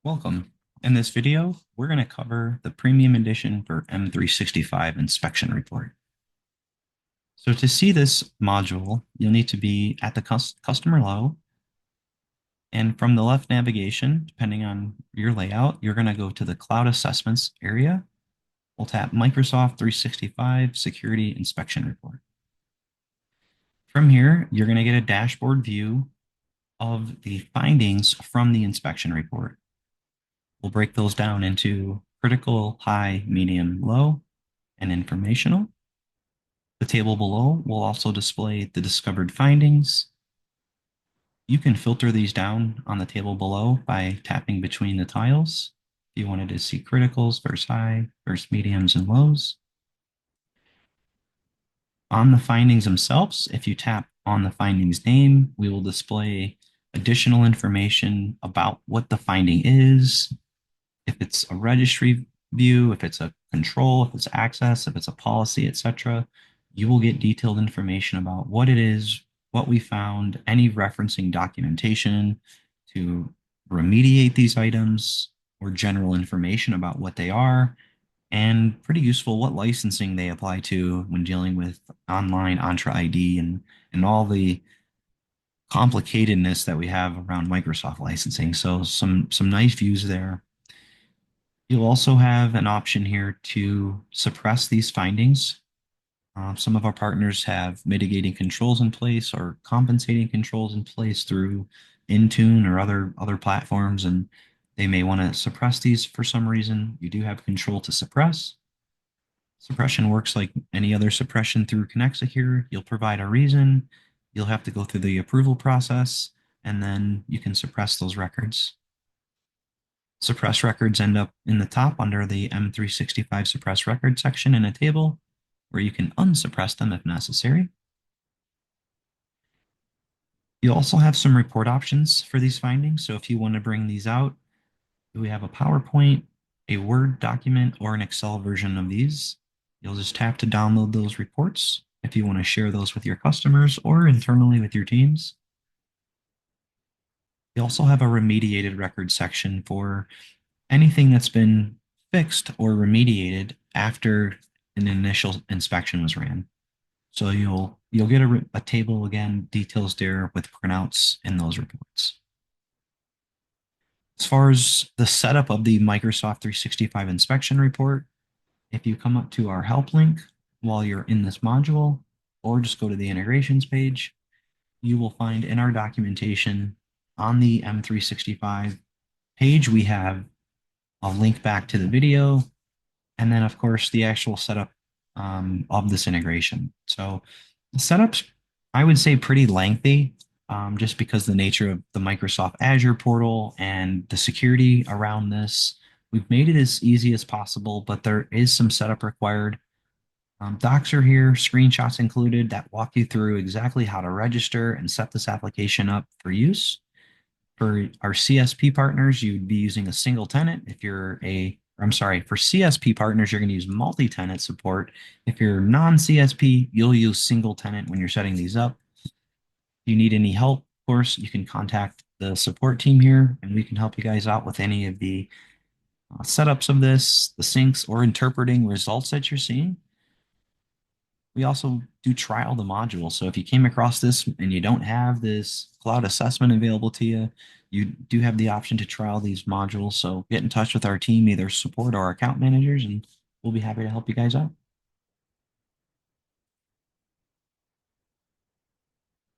Welcome. In this video, we're going to cover the premium edition for M365 inspection report. So to see this module, you'll need to be at the customer level. And from the left navigation, depending on your layout, you're going to go to the cloud assessments area. We'll tap Microsoft 365 Security Inspection Report. From here, you're going to get a dashboard view of the findings from the inspection report. We'll break those down into critical, high, medium, low, and informational. The table below will also display the discovered findings. You can filter these down on the table below by tapping between the tiles. If you wanted to see criticals versus high, versus mediums, and lows. On the findings themselves, if you tap on the findings name, we will display additional information about what the finding is, if it's a registry view, if it's a control, if it's access, if it's a policy, etc. You will get detailed information about what it is, what we found, any referencing documentation to remediate these items, or general information about what they are, and pretty useful what licensing they apply to when dealing with online Entra ID and all the complicatedness that we have around Microsoft licensing. So some nice views there. You'll also have an option here to suppress these findings. Some of our partners have mitigating controls in place or compensating controls in place through Intune or other platforms, and they may want to suppress these for some reason. You do have control to suppress. Suppression works like any other suppression through Connexa here. You'll provide a reason. You'll have to go through the approval process, and then you can suppress those records. Suppress records end up in the top under the M365 suppress record section in a table where you can unsuppress them if necessary. You also have some report options for these findings. So if you want to bring these out, we have a PowerPoint, a Word document, or an Excel version of these. You'll just tap to download those reports if you want to share those with your customers or internally with your teams. You also have a remediated record section for anything that's been fixed or remediated after an initial inspection was ran. So you'll get a table again, details there with printouts in those reports. As far as the setup of the Microsoft 365 inspection report, if you come up to our help link while you're in this module, or just go to the integrations page, you will find in our documentation on the M365 page, we have a link back to the video, and then of course the actual setup of this integration. So the setup's, I would say, pretty lengthy, just because the nature of the Microsoft Azure portal and the security around this. We've made it as easy as possible, but there is some setup required. Docs are here, screenshots included that walk you through exactly how to register and set this application up for use. For our CSP partners, you'd be using a single tenant. For CSP partners, you're going to use multi-tenant support. If you're non-CSP, you'll use single tenant when you're setting these up. If you need any help, of course, you can contact the support team here, and we can help you guys out with any of the setups of this, the syncs, or interpreting results that you're seeing. We also do trial the module. So if you came across this and you don't have this cloud assessment available to you, you do have the option to trial these modules. So get in touch with our team, either support or account managers, and we'll be happy to help you guys out.